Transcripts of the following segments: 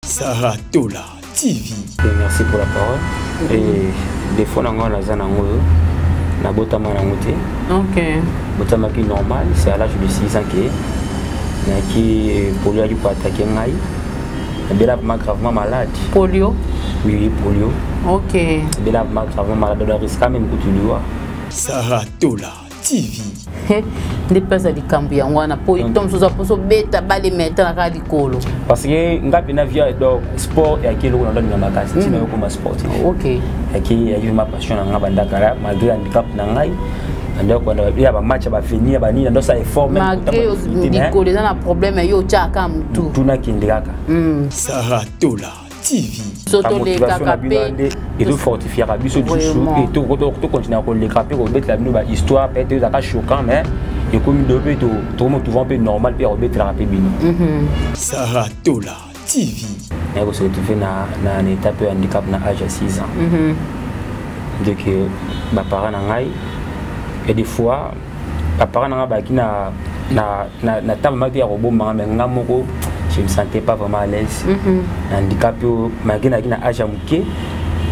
Saratola TV. Et merci pour la parole. Et des fois, on a na botama na ngote. OK. Botama qui normal, c'est à l'âge de 6 ans qui polio a dû attaquer ngai. Bela gravement malade. Polio? Oui, polio. OK. Bela gravement malade, on risque même que tu lui vois. Saratola TV. Des personnes qui campent en wana po itom so so beta bali mettre na kali kolo. Parce que ngapi na via donc sport et akilo on donne na makasi tina yo comme sport. OK. Aki ayo ma passion na banda kala malgré handicap na ngai. Ando ko na ya ba match ba finir ba ni ndo sa effort même malgré diko les na problème yo chaka mtu. Tuna kindikaka. Saratola TV. Soto les kakapé et tout fortifier à biso du sou et tout continuer à les craper au bet la ba histoire peut-être ça choquant mais et comme de peu tout monde un peu normal puis au bet la rapide bino. Saratola TV. Et vous se retrouvez na une étape handicap na âge à 6 ans. Donc ba parents na ngai et des fois ba parents na ba ki na table ma ya robot mais ngamoko je me sentais pas vraiment à l'aise. Handicap malgré na âge à muke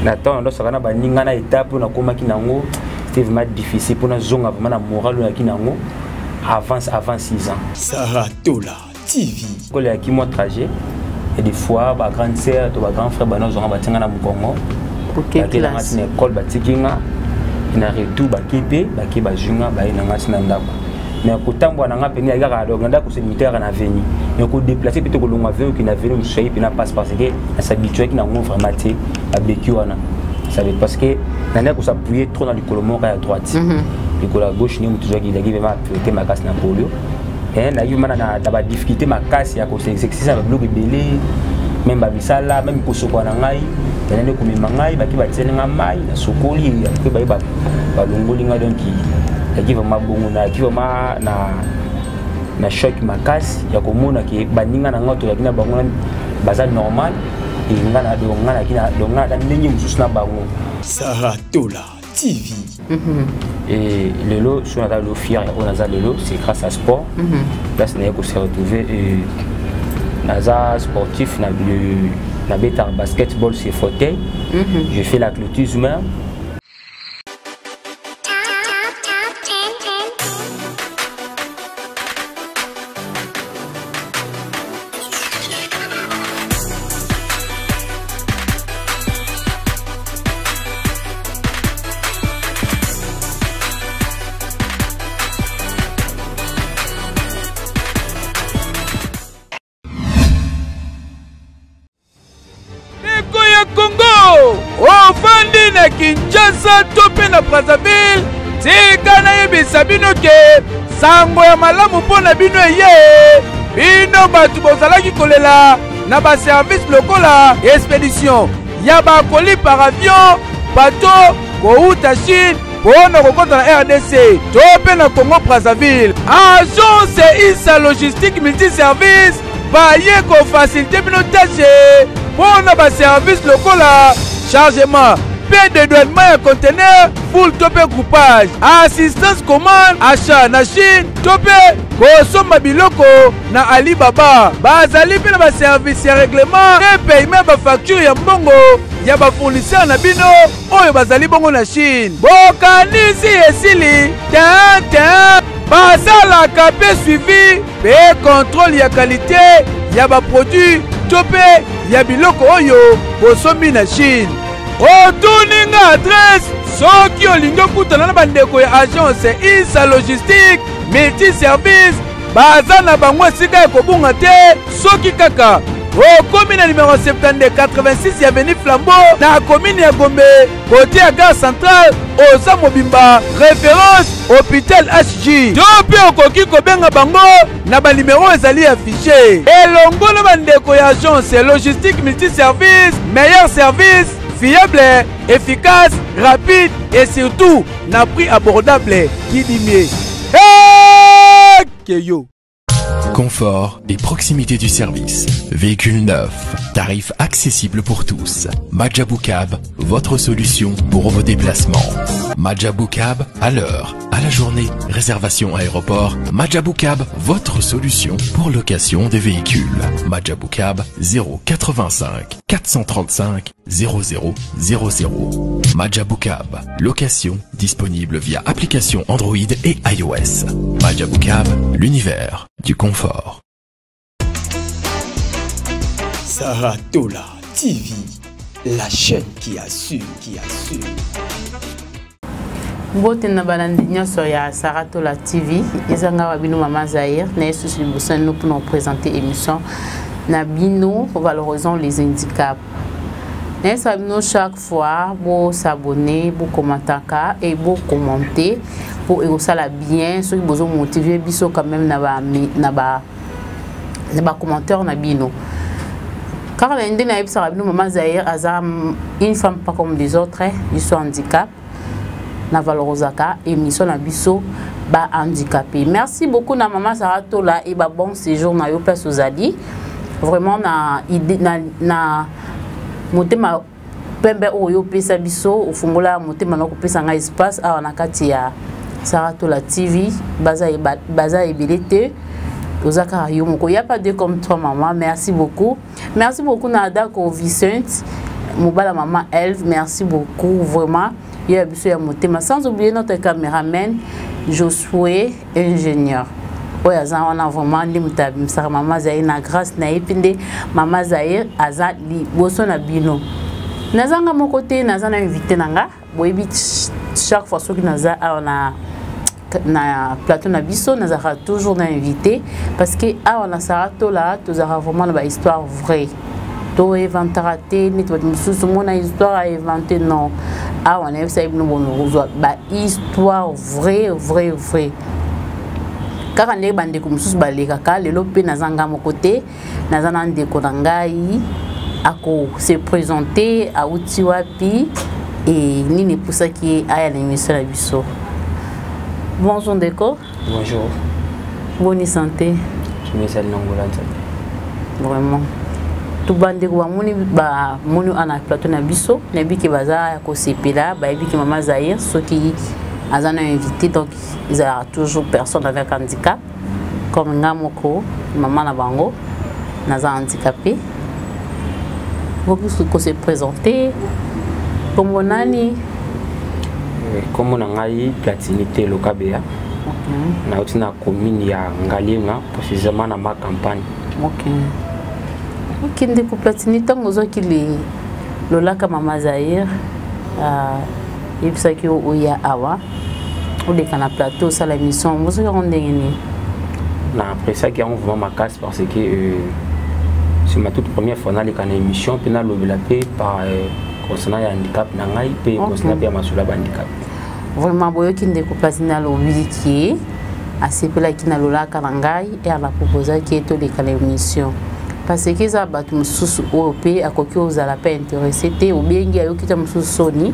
na temps ndo sakana ba ninga na étape na koma ki nango c'était vraiment difficile pour na zonga vraiment na moral na ki nango avant 6 ans. Saratola TV. Ko le ki mo trajet et des fois ba grande sœur to ba grand frère ba no zonga ba tinga na mukongo pour quelle classe na école ba tikinga na retour ba kipe ba ki ba junga ba ina ngati na ndako. Mais kotambo na nga peni ya ga do nganda ko se militaire na veni mais ko déplacer plutôt ko longa venu qui na venu soyi puis na passe parce que na s'habituer qui na ngo vraiment té ba beki wana ça veut parce que na ko s'appuyer trop dans le colomo à droite et ko la gauche ni mutu qui lagi vraiment priorité ma casse na polio et na yu mana na ba difficulté ma casse ya ko se exercice ba bloc belé même ba misala même ko soko na ngai na ne ko mi mangai ba ki ba tsenga mai na sokoli ya ko ba longoli nga donc qui vraiment bon qui vraiment na choc makasi ya komona ki baninga na ngoto ya kina bango baza normal et ngana do ngana kina do ngana ndenge mususu na bango. Saratola TV. Et le lot sur la lo fier on a le lot c'est grâce à sport. Là c'est qu'on s'est retrouvé naza sportif na beta basketball sur fauteuil. J'ai fait l'athlétisme. Congo, au fandi na Kinshasa, topé na Brazzaville, tika na yebisa bino ke sango ya malamu pona bino ye bino batu bozalaki kolela na ba service lokola expédition ya ba koli par avion bateau kouta Chine pona kokota na RDC topé na Congo Brazzaville. Agence ISA logistique multiservice baye ko faciliter bino tâche pona ba service lokola chargement, paie de douanement et conteneur, full topé groupage, assistance commande, achat na Chine, topé, kosoma biloko na Alibaba, bazali pe na ba service ya règlement et paiement ba facture ya mbongo ya ba fournisseur na bino oyo bazali bongo na Chine. Bokanisi esili, bazalaka pe suivi pe contrôle ya qualité ya ba produit topé ya biloko oyo bosomi na Chine. Otuninga adresse soki olingi okutana na bandeko ya agence ISA logistique multiservice baza na bango esika ya kobunga te soki kaka okomi na numéro 72 86 ya Avenue Flambeau na commune ya Gombe côté ya gare centrale oza mobimba référence hôpital HJ to pe okoki kobenga bango na ba numéro ezali affiché elongo na bandeko ya agence logistique multiservice meilleur service fiable, efficace, rapide et surtout na prix abordable qui dit mieux. Hey, Keyo. Confort et proximité du service. Véhicule neuf, tarif accessible pour tous. Majabou Cab, votre solution pour vos déplacements. Majabou Cab, à l'heure, à la journée, réservation aéroport. Majabou Cab, votre solution pour location des véhicules. Majabou Cab, 085 435 0000. Majabou Cab, location disponible via application Android et iOS. Majabou Cab, l'univers du confort. Saratola TV, la chaîne qui assure, Mbote na balandi nyonso ya Saratola TV, ezanga wa bino Mama Zahir, na yesu liboso nous pour nous présenter émission na bino valorisons les handicaps. Na bino chaque fois bo s'abonner, bo commenter et bo commenter pour ça bien, ceux qui besoin motiver biso quand même na ba commentaire na bino. Car l'indé na yebisa bino Mama Zahir azam une femme pas comme les autres, ils sont handicap. Na valorisaka émission na biso ba handicapé. Merci beaucoup na Mama Saratola et ba bon séjour na yo place aux ali. Vraiment na idée na motema pembe oyo pesa biso ofungola motema na ko pesa nga espace a na kati ya Saratola TV baza ebelete ozaka yo moko ya pas de comme toi maman. Merci beaucoup na Adako Vicente Mobala Maman Elve, merci beaucoup vraiment. Il y a sans oublier notre caméraman Josué ingénieur. Oui, on a vraiment dit que Mama Zahir na grâce na épinde Mama Zahir aza li boso na bino. Nazanga mon côté nazana invité nanga. Boyebi chaque fois que naza na plateau na biso nazara toujours na invité parce que on a Saratola tozara vraiment na histoire vraie. To inventaraté ni to mususu mona histoire à inventer non. Ah on a ça nous ba histoire vraie. Car on est bandé comme mususu baleka ka lelo pe nazanga mo côté nazana ndeko nangai ako se présenter à Utiwapi et nini pour ça qui est à l'émission la biso. Bonjour Ndeko. Bonjour. Bonne santé. Je me sens Nangola. Vraiment. Tout bande ko moni ba moni ana plateau na biso na biki baza ko sepela ba biki Mama Zahir ceux qui azana invité donc ils ont toujours personne avec handicap comme ngamoko maman na bango naza handicapé beaucoup ko se présenter comme nani comme on a eu platinité le Kabea na utina commune ya Ngalenga précisément na ma campagne. OK. Qui ne peut pas tenir tant aux autres qui le lac Mama Zahir et puis ça qui au ya awa ou des canaux plateau ça la mission vous avez rendu na après ça qui a vraiment ma casse parce que c'est ma toute première fois dans les canaux émission puis na l'obélapé par concernant le handicap nangai puis concernant bien masula handicap vraiment boyo qui ne peut pas tenir l'obéliki assez peu là qui na le lac nangai et à la proposer qui est tous les canaux émission. Parce que ça bat mususu OP à koki ozala pas intéressé té ou bien ngi ayo kita mususu soni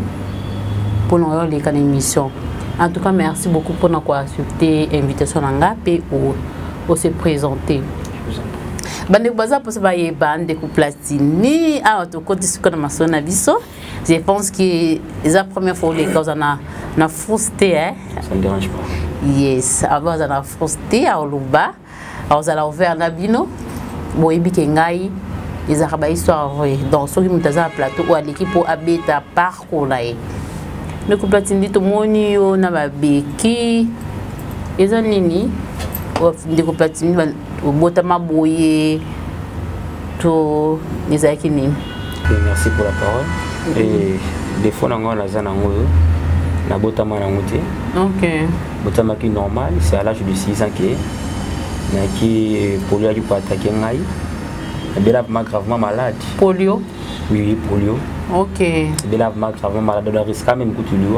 pour nous les can émission. En tout cas merci beaucoup pour nous accepter invitation nanga pe au se présenter. Bande baza pour ça baye bande ku platini a to côté ce qu'on a masona biso. Je pense que la première fois les causes na frustré hein. Ça ne dérange pas. Yes, avant on a frustré à Oluba, on a ouvert na bino. Boyebi kengai ezaka ba histoire vraie donc soki mutaza plateau ou à l'équipe pour abeta parcours là mais ko platini to moni yo na ba beki eza nini ndeko platini bota maboye to ezaki nini. Merci pour la parole et des fois on a zana ngoyo na bota mana ngote. OK. Bota maki normal c'est à l'âge de 6 ans que qui polio a dû attaquer ngai Bella gravement malade. Polio? Oui, polio. Ok. Bella gravement malade. On risque quand même que lui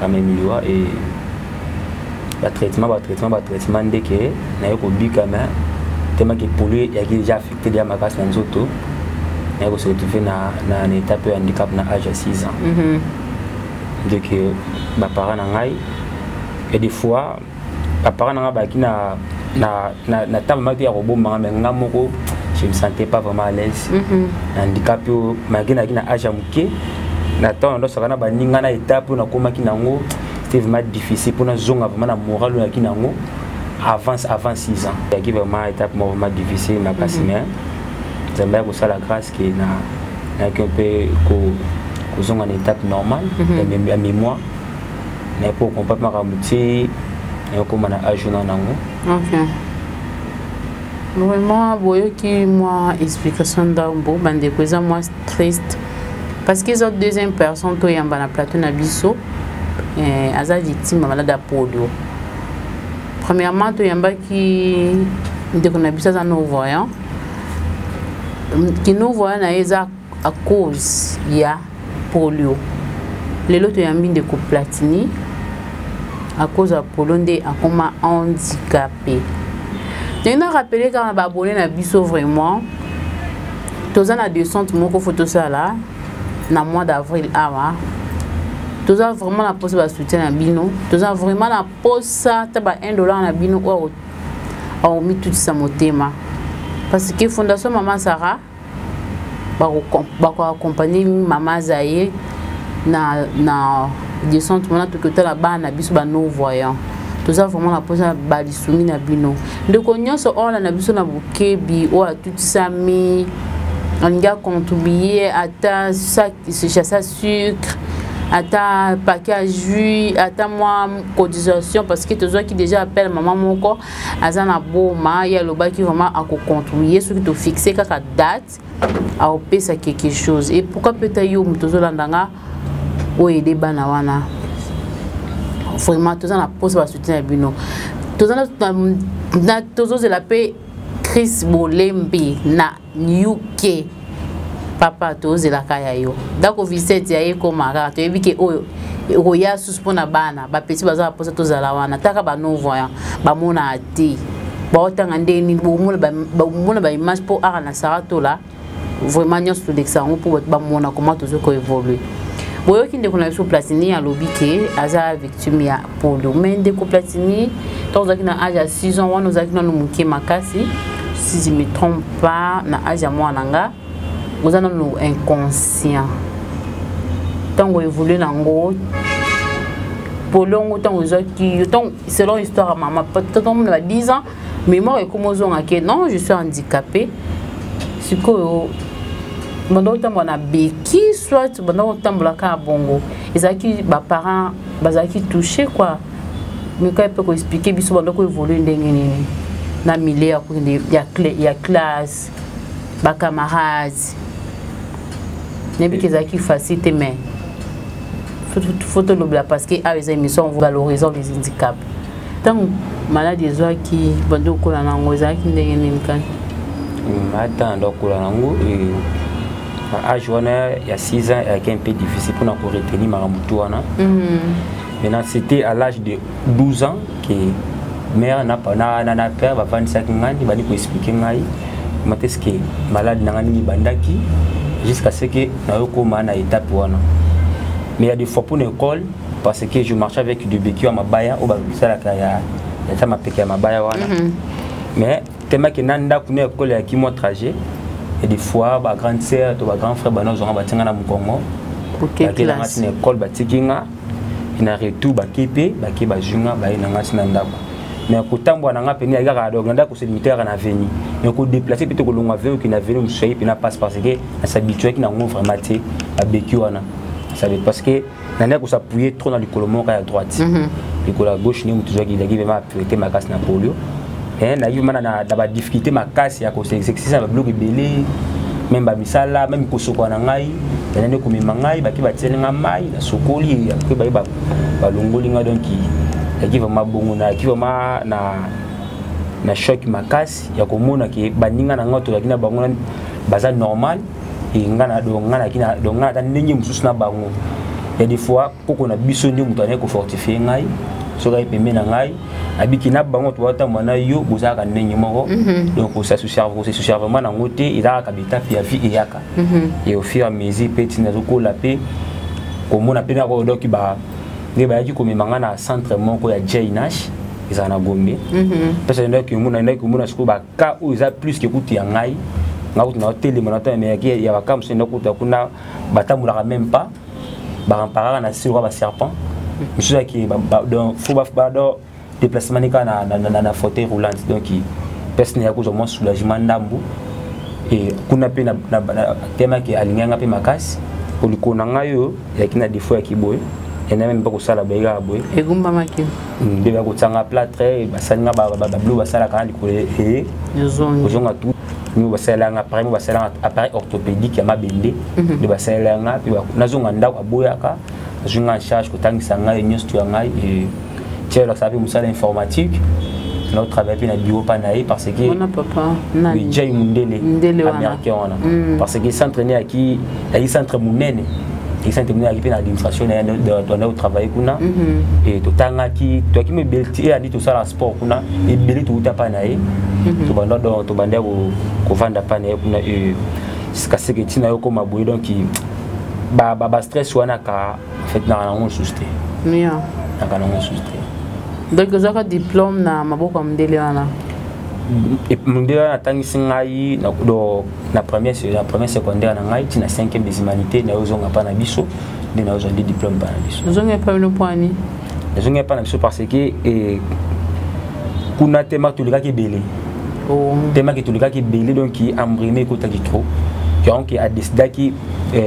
quand même lui et le traitement dès que n'a eu qu'au quand même tellement que polio il a déjà affecté déjà ma casse dans les autos. Il a se retrouvé dans une étape de handicap à l'âge de 6 ans. Donc mes parents n'ont et des fois mes parents n'ont pas qui n'a na table ma ya robot mais ngamoko je me sentais pas vraiment à l'aise handicap malgré na âge amuke na temps ndo sakana ba ninga na étape na koma kinango c'était vraiment difficile pour na zonga vraiment na moral na kinango avant 6 ans il y a vraiment étape vraiment difficile ma casimère j'aimerais que ça la grâce qui na que peu ko zonga na étape normale la mémoire mais pour comprendre ma ramuti et comment na âge na nango. OK. Vraiment, boyoki moi explication d'ambo bande présent moi triste parce qu'ils ont deuxième personne to yamba na plateau na biso aza victime malade à polio. Premièrement to yamba qui de qu'on a biso za non voyant qui non voyant na eza à cause ya polio. Les autres yambi de Platini à cause de polio ndé a comme handicapé. Je me rappelle quand on a abonné na biso vraiment tous en a descente moko photo ça là na mois d'avril awa tous a vraiment la pose ba soutien na bino tous a vraiment la pose ça taba $1 na bino au mis tout ça motema parce que fondation maman Sarah ba ko accompagner maman Zaye na descente mona tout que la ba na biso ba non voyant. Tout ça vraiment la pose balisumi na bino de konyoso on na biso na bukebi o a tout ça mi on a contribué à ta sac chasse à sucre à ta paquet à jus à ta moi cotisation parce que tous ceux qui déjà appellent maman moko azana boma ya loba qui vraiment à contribuer ce qui te fixer kaka date à payer ça quelque chose et pourquoi peut-être yo mutozo landanga o aider bana wana vraiment tous en la pose va soutenir bino tous en la paix Chris Bolembe na UK papa tous la kaya yo dako visite ya eko mara to ebike oyo roya suspona bana ba petit baza pose tous la wana taka ba non voyant ba mona ati ba otanga ndeni bo mona ba image pour ara na sarato là vraiment nyos to l'exemple pour ba mona comment tous ko évoluer. Boyo qui ne connaît pas Platini à l'obité, aza victime ya polio. Mais de Platini, tant que na âge à 6 ans, on nous a dit nous manquer makasi. Si je me trompe pas, na âge à moi nanga, vous en nous inconscient. Tant que évolue nango, polio tant que qui, tant selon l'histoire à maman, peut-être on a 10 ans, mais moi comme aux gens qui non, je suis handicapé. C'est que Bando tambona beki soit bando tambola ka bongo ezaki ba parents bazaki touché quoi mais quand peut expliquer biso bando ko évoluer ndenge nini na milieu ya classe ba camarades nebi kezaki facile mais faut le blâmer parce que à les émissions valorisant les handicaps tant maladie zo qui bando ko na ngo ezaki ndenge nini kan attends donc ko na ngo âge il y a 6 ans et un peu difficile pour nous retenir ma ramutouana. Maintenant c'était à l'âge de 12 ans que mère n'a pas na père va 25 ans il va nous expliquer ngai maté ce que malade nangani bandaki jusqu'à ce que na yokoma na étape wana. Mais il y a des fois pour l'école parce que je marchais avec du béquille à mabaya au babisa la kaya ça m'a piqué à mabaya wana. Mais tellement que nanda kune école ya ki mon trajet. Et des fois, ma grande sœur, ma grand frère, nous avons battu dans Congo. Ok, classe. Une école batikinga, ina retour bakepe, bakeba junga, ba ina ngasi ndako. Mais ko tambo na ngapeni ya gara donc ndako c'est militaire na veni. Mais ko déplacer plutôt ko longa venu qui na venu msoyi puis na passe parce que s'habituer qui na ngo vraiment té ba beki wana. Ça veut parce que nanda ko s'appuyer trop dans le colomoka à droite. Et ko la gauche ni mutu qui lagi vraiment priorité ma casse na polio. Et na eu mana na ba difficulté ma casse ya ko exercice ba bloc belé même ba misala même ko soko na ngai nane ko mimangai ba ki ba tselinga mai na sokoli après ba longoli nga donc qui vraiment bongo na qui vraiment na choc makasi ya komona ki baninga na ngoto lakini bango baza normal et ngana do ngana kina do ngana ta ndenge mususu na bango ya des fois koko na biso ndi mutu ane ko fortifier ngai so ga pembe na ngai abiki na bango to wata mwana yo bozaka ndenge moko donc ça se sert vraiment na ngote ila ka bita pia vie et yaka et au fur et à mesure petit na zoko la pe komona pe na ko do ki ba ne ba yaki komemanga na centre moko ya JNH ils en a Gombe parce que nous ce cas où ils a plus que écoute yangai na télé monata mais il y a comme c'est n'écoute kuna batamula même pas bampara na sur ba serpent monsieur qui donc faut pas déplacement na fauteuil roulant donc personne ya cause au moins soulagement ndambu et kuna pe na tema qui alinga pe makasi pour le konanga yo ya kina défaut ya kiboy et même pas ko sala bega boy et gumba maki de ba ko tsanga plâtre ba sanga ba bleu ba sala kana ko et zonga tout nous ba sala nga appareil ba sala appareil orthopédique ya mabende de ba sala nga puis na zonga ndako aboyaka zonga en charge ko tangisa nga nyos tu nga et tiens là ça fait musala informatique notre travail puis na bureau panaï parce que on a papa nani Jay Mundele américain parce que s'entraîner à qui il centre munene il s'entraîner à qui l'administration de au travail kuna et to tanga qui toi qui me belti a dit tout ça la sport kuna et beli tout ta panaï to banda do to banda ko vanda panaï kuna et c'est que tina yo comme aboy donc ba stress wana ka fait na on souster bien na kana on souster donc vous avez un diplôme na maboko Mundele wana et Mundele wana tangisi ngai na première secondaire na ngai tina 5e des humanités na ozonga pa na biso de na ozonga diplôme pa na biso ozonga pa no point ozonga pa na biso parce que kuna tema tulika ki belé tema ki tulika ki belé donc qui embrimé ko taki trop qui a décidé qui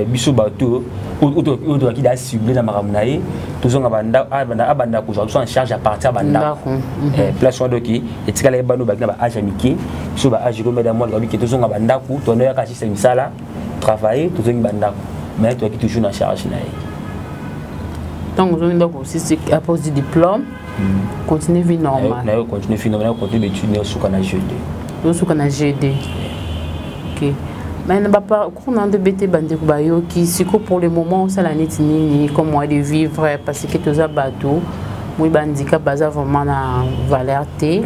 biso bateau ou qui a ciblé dans Maramnaï, tous on a banda en charge à partir banda place de qui et tu as les bandes bagna âge amitié sur âge comme dans moi qui tous on a banda pour ton heure quand c'est ça là travailler tous on banda mais toi qui toujours en charge naï donc on doit aussi à cause du diplôme continuer vie normale continuer vie normale continuer d'étudier sur kana GD sur kana GD OK. Mais on n'a pas de bêter bandé qui siko pour le moment ça la nitini comme moi de vivre parce que tous bateau moi bandika baza vraiment na valeur té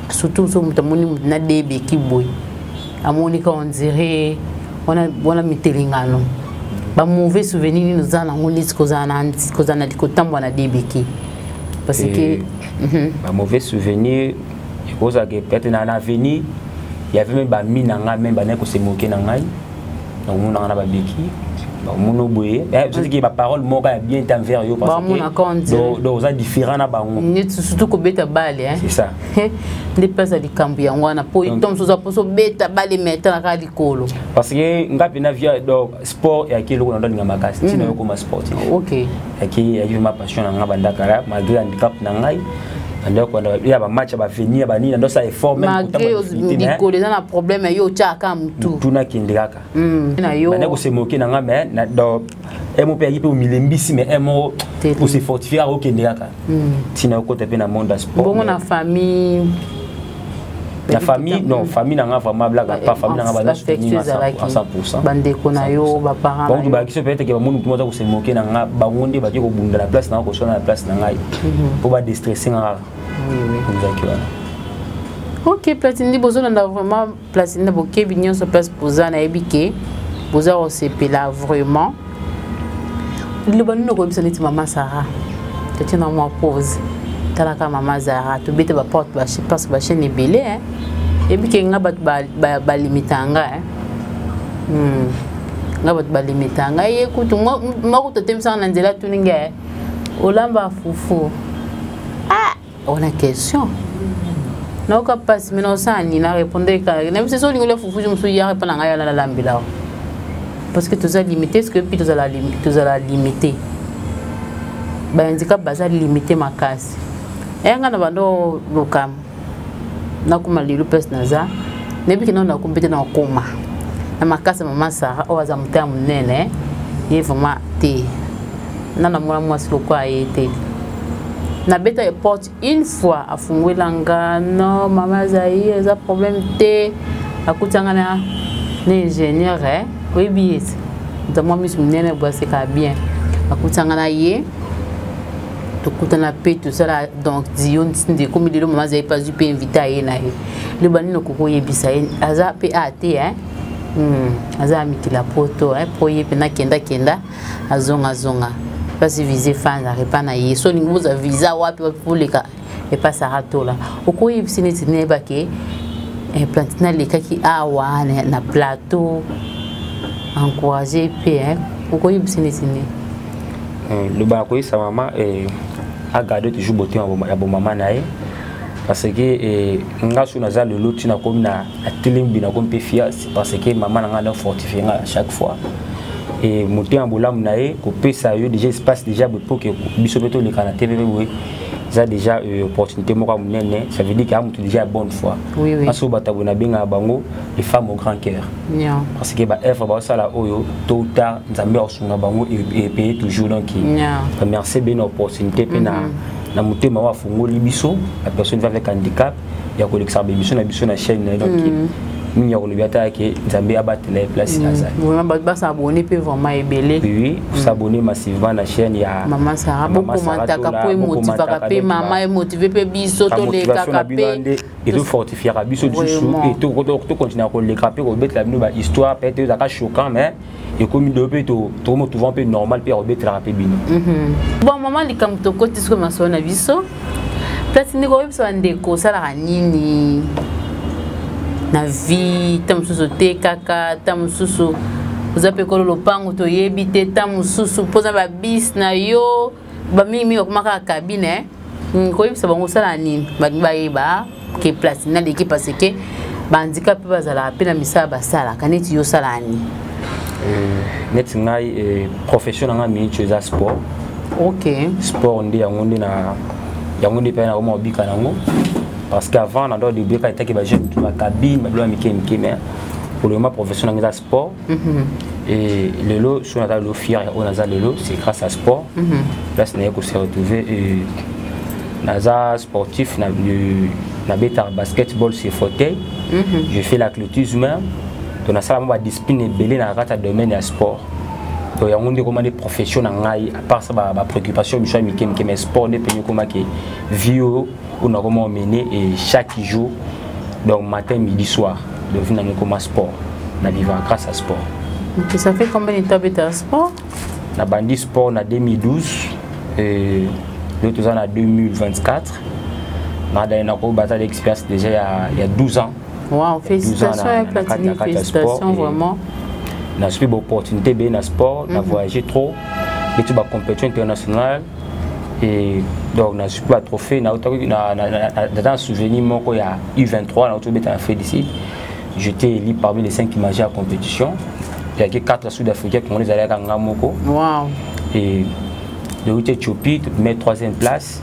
surtout so mutamoni na débé qui boy amonika on dirait on a mitelingano ba mauvais souvenir nous en on dit que ça na dikotambo na débé qui parce que ba mauvais souvenir cause que peut-être na l'avenir il y avait même ba minanga même ba neko se moquer na ngai donc mon na ba beki ba mon boye c'est que ma parole moka bien envers yo parce que donc ça différent na ba on surtout ko beta balle hein c'est ça les pesa di kambi yango na po itom so zaposo beta balle meta na ka likolo parce que ngapi na via donc sport et akilo ko ndani ngama kasi tina yo comme sportif OK aki ayi ma passion na ngaba ndakara malgré handicap na ngai alors quand il y a un match va venir bani ndo ça effort même pour ta les a problème yo tchaka mtu tuna kindikaka na yo bana ko se moquer na ngame na do emo pe yipe milembisi mais emo pour se fortifier au kindikaka tina ko te pe na monde sport bon na famille la famille non famille na nga vraiment blague pas famille na nga bana soutenir à 100% bande ko na yo ba parents bon ba ki so peut-être que ba munu tout ko se moquer na nga ba ngonde ba ki ko bunda la place na ko sona la place na ngai pour ba déstresser nga OK platine bozo na vraiment platine na boké bignon so place poza na ebike boza o sepela vraiment le banu ko bisa neti mama Sarah te na moi pause tala ka mama Zara to bete ba porte ba chez parce ba chaîne belé hein ebike nga ba limitanga hein nga ba limitanga écoute moi ko to temsa na nzela tuninga olamba fufu on a question non capable mais non ça ni na répondre quand même c'est ça le fufu je me suis répondre à la lambila parce que tu as limité ce que puis tu as limité ba handicap baza limité ma casse et ngana bando lokam na kuma lilu pes naza nebi kina na kumpete na koma na makasa mama Sarah o aza mutamu nene ye vraiment te nana mwana mwasi lokwa yete na beta e porte une fois a fungwelanga non mama Zaï a problème te akutanga na ingénieur hein oui bien donc moi mis nene bosse ka bien akutanga na ye to kutana pe tout ça là donc dion de comme de mama Zaï pas du peu invité na ye le bani no ko yebisa aza pe at hein aza mikila poto hein po ye pe na kenda azonga parce que visé fan na repa na yeso ningo za visa wapi pour les et pas Saratola. Au quoi il s'est né baqué et plantina les kaki awa na plateau encouragé hein. Au quoi il s'est né le bakoy sa maman a gardé toujours beauté à bon maman nae parce que nga sou naza le lot na comme na atelembi na comme pe fier parce que maman nga fortifier à chaque fois et monter en bolam nae ko pesa yo déjà espace déjà pour que biso beto le kana TV oui ça déjà opportunité mo comme nene ça veut dire qu'il y a déjà bonne foi oui oui parce que batabo na benga bango les femmes au grand cœur parce que ba effort ba ça la oyo tôt ou tard nzambe osunga bango et payer toujours donc merci bien opportunité pe na mutema wa fungoli biso la personne va avec handicap ya ko l'exercer biso na chaîne donc ni ya ko biata ke nzambe abattre la place là ça vraiment ba s'abonner peut vraiment ebele oui s'abonner massivement na chaîne ya maman Sarah beaucoup mataka po motiver pe maman motiver pe biso to le kakape et tout fortifier biso du sou et tout continuer à le caper ko bet la ba histoire peut-être ça choquant mais et comme de peu tout monde un peu normal pe robet la rapé bino bon maman li kam to côté ce que ma sona biso peut-être ni ko biso ndeko sala nini na vie tamususu te kaka tamususu uzape kolo lopango to yebite tamususu poza ba bis na yo ba mimi okumaka cabine ko yebisa bango sala nini ba yeba ke place na l'équipe parce que ba handicap bazala pe na misala basala kaneti yo sala nini net ngai professionnel nga mi tu za sport OK sport ndi yango ndi na yango ndi pe na ko bika nango parce qu'avant on a dû dire qu'il y avait ma cabine mais pour le moment professionnel dans sport et le lot sur la le fier on a le lot c'est grâce à sport là c'est n'est que se retrouver et naza sportif na beta basketball sur fauteuil je fais l'athlétisme donc na sala ma discipline belé na rata domaine à sport donc il y a un comment des professionnels ngai à part ça ba préoccupation biso mi mais sport ne peut comment que vie on a comment mener et chaque jour donc matin midi soir de venir comme sport na vivre grâce à sport. OK ça fait combien de temps tu as sport? Na bandi sport na 2012 et l'autre en 2024. Na da ko bataille d'expérience déjà il y a 12 ans. Wow, félicitations avec Platini, félicitations vraiment. Na suis une opportunité bien na sport, na voyager trop et tu vas compétition internationale. Et donc, on a eu un trophée, dans un souvenir, il y a U23, on a fait d'ici. J'étais élu parmi les 5 imagés à la compétition. Il y a 4 Sud-Africains qui ont allé à Ngamoko. Wow. Et le route Éthiopie, met 3e place.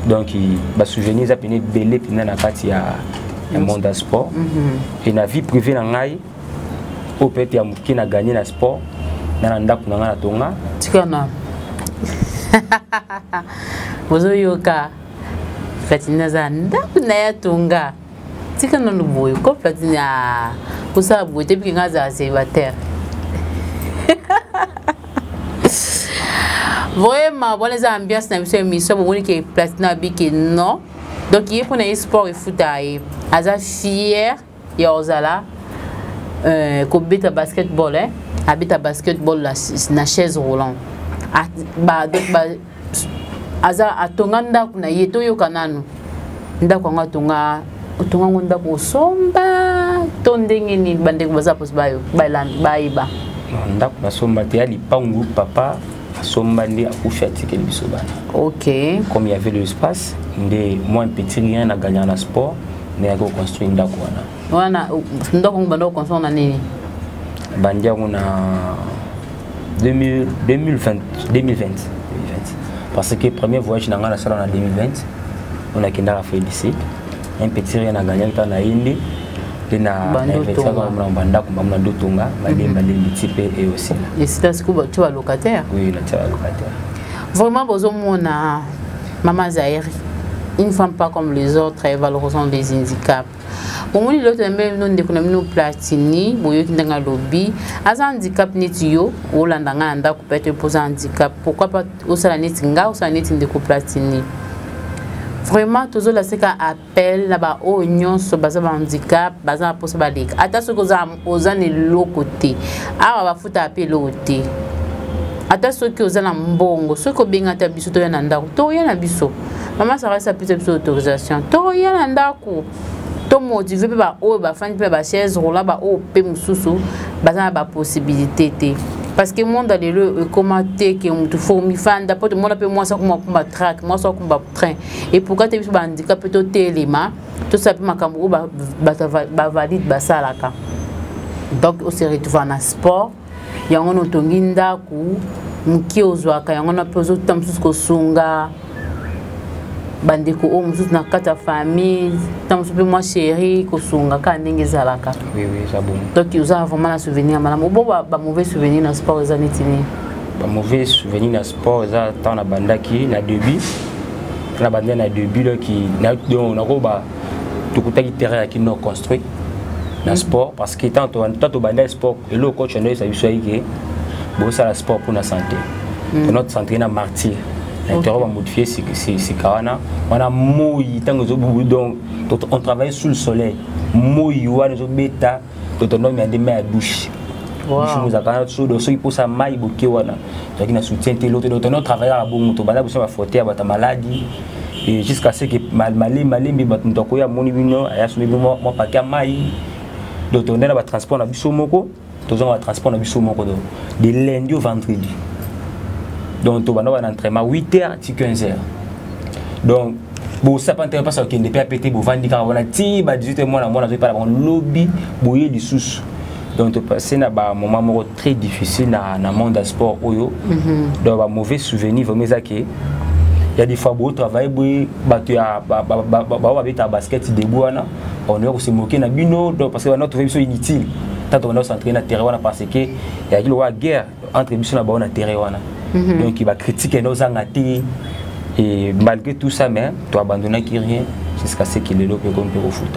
Donc, il y a souvenir, il y a belé dans le monde du sport. Et dans la vie privée, au peut être qui a gagné le sport, dans la Tonga. Bozo yoka Platina zanda na ya tunga tika no luboyo ko Platina kusa bote bi ngaza célibataire vraiment bon les ambiances na biso émission bon que Platina bi que non donc il est pour un sport et foot aza fier ya ozala ko beta basketball habita basketball na chaise roulante aza atonga ndaku na yeto yo kananu ndaku nga tonga ngonda ko somba to ndenge ni bandeko baza pos bayo baiba ndaku na somba te ali pangu papa somba ndi akufa tikeli biso bana. OK comme il y avait l'espace ndé moi un petit rien na gagner na sport mais ako construire ndaku wana ndaku bando construire na nini bandia na 2020 parce que le premier voyage dans la salle en 2020 on a qu'à faire ici un petit rien à gagner dans la Inde et na banda comme na dotonga balemba type et aussi et c'est ce que tu as locataire oui là tu as locataire vraiment besoin mona maman Zahiri une femme pas comme les autres elle valorisant des handicaps. Pour les autres, nous avons Platini, nous lobby. As handicap netio, ou l'andanga peut poser handicap. Pourquoi pas au salanetinga ou salanetin Platini? Vraiment, toujours là, c'est qu'un appel là-bas, au union sur base handicap, base à possibilité. Attention aux anes l'autre côté. Ah, on va foutre appel l'autre. ata soki oza na mbongo soki obenga ata biso toya na ndako toya na biso mama Sarah apesa biso autorisation toya na ndako to motiver pe ba oyo bafandi pe ba chaise roula ba oyo pe mususu baza na ba possibilité te parce que monde a le commenter que mutu formi fanda peut monde pe moi ça comme track moi ça comme train et pourquoi tu ba handicap to téléma tout ça pe makambo ba valide ba salaka donc on se retrouve en sport yango no tonginda ku muki ozwaka yango na pe ozo tamsusu ko sunga bandeko o mususu na kata famille tamsusu pe moi chérie ko sunga ka ndenge zalaka oui ça bon donc ils ont vraiment un souvenir madame bon ba mauvais souvenir dans sport za netini ba mauvais souvenir dans sport za tant na bandaki na début na banda na début là qui na ko ba to kutaki terrain qui non construit dans sport parce que tant banda sport et le coach ne ça biso yike bon ça la sport pour la santé notre santé na martyr l'intérieur va modifier c'est kawana on a moyi tant que donc on travaille sous le soleil moyi wa les bêta autonomie à des mains à douche nous avons sur de ceux pour ça maille boké wana donc na soutien l'autre notre travail à bon moto bala besoin va frotter à ta maladie et jusqu'à ce que malé mais bato ko ya moni bino aya soumis moi paquet maille donc on a va transport na biso moko tous on va transport na biso moko de lundi au vendredi. Donc, on va un entraînement 8h à 15h. Donc, bon, ça pas parce qu'il y a des PAPT, bon, 18h, moi, je vais pas avoir un lobby, bouiller du sous. Donc, c'est un moment très difficile dans le monde du sport. Donc, un mauvais souvenir, il y a des fois, où travail, tu as un basket, on est aussi moqué dans bino, parce que notre vie est inutile. Tant on a s'entraîner dans le terrain parce que il y a une guerre entre les missions dans le terrain. Donc il va critiquer nos angatés et malgré tout ça mais tu abandonnes qui rien jusqu'à ce qu'il est là que qu'on peut au foot.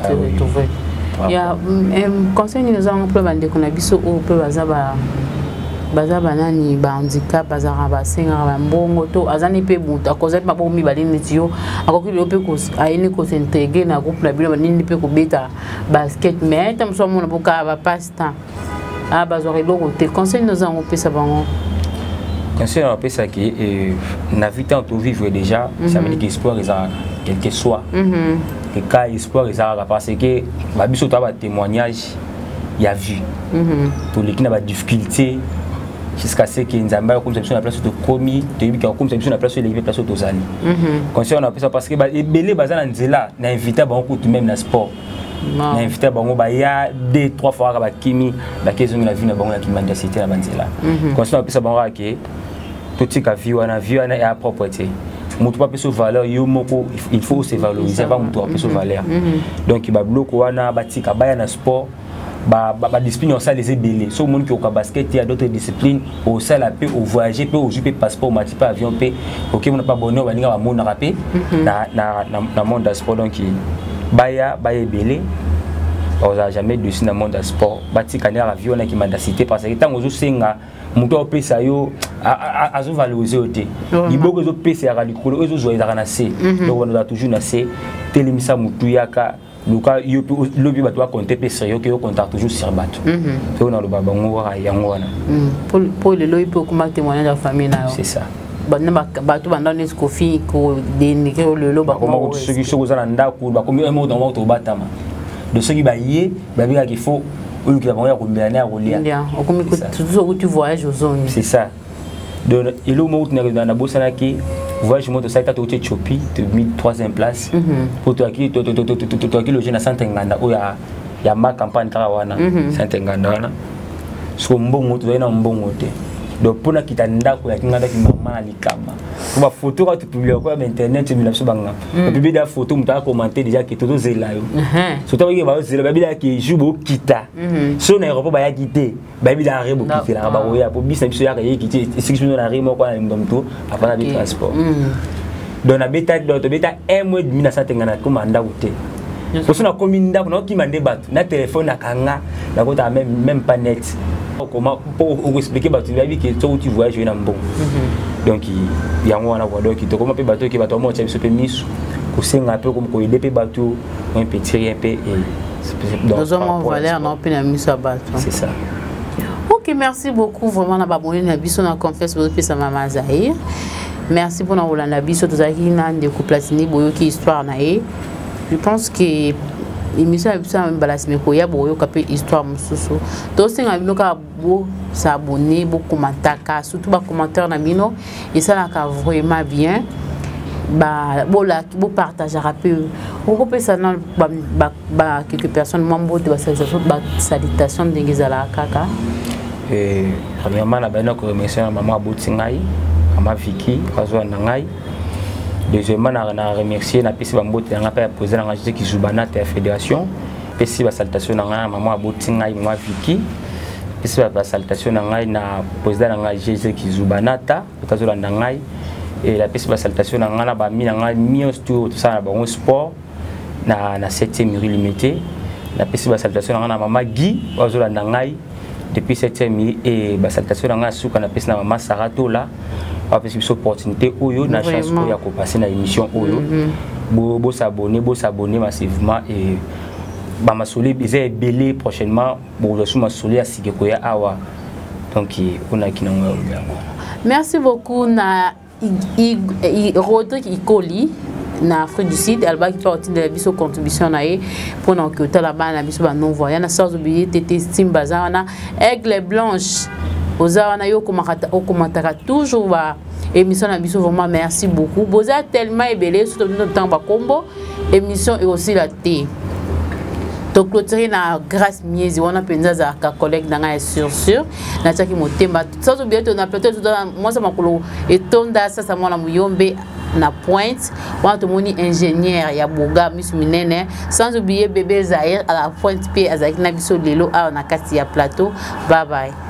Il y a un conseil nous avons peu bande qu'on a biso au peu bazaba nani ba handicap bazara ba senga ba mbongo to azani pe buta cause pa bo mi balini tio akoki le pe ko ayini ko s'intégrer na groupe na bilo nini pe ko beta basket mais tam so mona boka ba passe temps ah bazore logo te conseil nous avons pe ça bango. Conseil on peut ça qui na vie tant to vivre déjà ça veut dire que sport quel que soit que cas sport parce que ba biso to ba témoignage il y a vu pour les qui n'a pas difficulté jusqu'à ce que Nzamba comme ça la place de commis de comme ça la place de l'équipe place de Tozali conseil on appelle ça parce que belé bazana nzela na invité banco tout même na sport na invité banco ba ya 2-3 fois ba kimi ba kezo na vie na banco na kimanda cité na banzela conseil on appelle ça banco que tout ka vie wana est à propreté mutu pas peso valeur yo moko il faut se valoriser avant mutu peso valeur donc il ba bloco wana batika ba na sport ba discipline ça les ébélés so monde qui au basket il y a d'autres disciplines au ça la peu au voyager peu au jupe passeport mati pas avion peu OK on n'a pas bonheur ba ninga ba mona rapé na monde du sport donc baya ébélé on a jamais dessus dans monde du sport batika na avion na qui m'a cité parce que tant ozo senga mutu au pesa yo azo valoriser oté iboko zo pesa ya likolo ozo zo ezaka na C donc on a toujours na C telimisa mutu yaka luka lobi bato compter pe sérieux que contact toujours sur bato c'est on a le baba ngora yango wana pour le lobi pour comment témoigner la famille na c'est ça bato banda ne skofi ko dénigrer le loba comment ceux qui sont dans ndako ba comme un mot dans moto batama de ceux qui ba yé ba bien qu'il faut ou qui va venir combien à rouler bien comme toujours tu voyages aux zones c'est ça donc il au mot dans la bossana qui voyage moto ça tu Éthiopie tu mis 3e place pour toi qui le jeune à Santenganda ou ya ma campagne karawana Santenganda wana so mbongo tu na mbongo te donc pour na kitanda ko ya kinganda ki mama likama ba photo quand tu publies quoi sur internet tu mets banga publier des photos muta commenter déjà que tout zela yo so to ki ba zela ba bila ki jubo kita so na aéroport ba ya kité ba bi da rebo ki fela ba oya pour bis na biso ya ka kité c'est que na remo quoi na mdomto avant de transport donc na beta un mois de 1950 commanda outé pour ça na commune da ko ki mande bat na téléphone na kanga na ko ta même pas net comment pour expliquer bateau la vie que tu voyages na mbongo donc il y a un avoir donc tu comment peut bateau qui va tomber au service permis ko senga peu comme ko aider pe bateau un petit rien pe et dans un valeur non pe na mise à bateau c'est ça. Ok, merci beaucoup. Vraiment, on a abonné à Bisso, on a confessé que ça m'a Zahir. Merci pour nous la Bisso, tout ça qui n'a de Platini, qui histoire naïe. Je pense que l'émission est ça même balance mais quoi, il y a beaucoup de histoire mususu. Donc c'est un bino ka beau s'abonner, beau commentaire, surtout bas commentaire na bino et ça là vraiment bien. Bah bon là beau partager un peu. On peut ça dans quelques personnes membres de la salutation de Ngizala kaka. Et premièrement la beno ko remercier maman Abotingai, maman Vicky, Kazo Nangai. Deuxièmement, on a remercié la PC Bambote, on a posé la rangée qui joue banat et la fédération. PC la salutation à maman Abotingai, maman Vicky. PC la salutation à posé la rangée qui joue banata, Kazo Nangai. Et la PC la salutation à mis en studio tout ça dans sport, na 7e rue limitée. La PC la salutation à maman Guy, Kazo Nangai. Depuis 7e et la salutation à Souka, la PC na maman Sarato là. Parce que c'est une opportunité où il y a chance pour passer dans l'émission où il s'abonner massivement et ma solide est belé prochainement pour le ma solide à Sigekoya Awa donc on a qui n'a merci beaucoup na Rodrigue Ikoli na Afrique du Sud alba qui partie de la biso contribution nae pour nous que ta là-bas na biso ba non voyant sans oublier tété Simbaza na Aigle Blanche Ozawana yo commentaire toujours ba émission na biso vraiment merci beaucoup. Boza tellement ébélé sur notre temps ba combo émission et aussi la thé. Donc clôturer na grâce miezi wana penza za ka collègue na sûr na taki motemba sans oublier on a peut-être moi ça makolo etonda ça mwana muyombe na pointe wana moni ingénieur ya boga miss minene sans oublier bébé Zahir à la pointe p azaki na biso lelo a na kati ya plateau. Bye bye.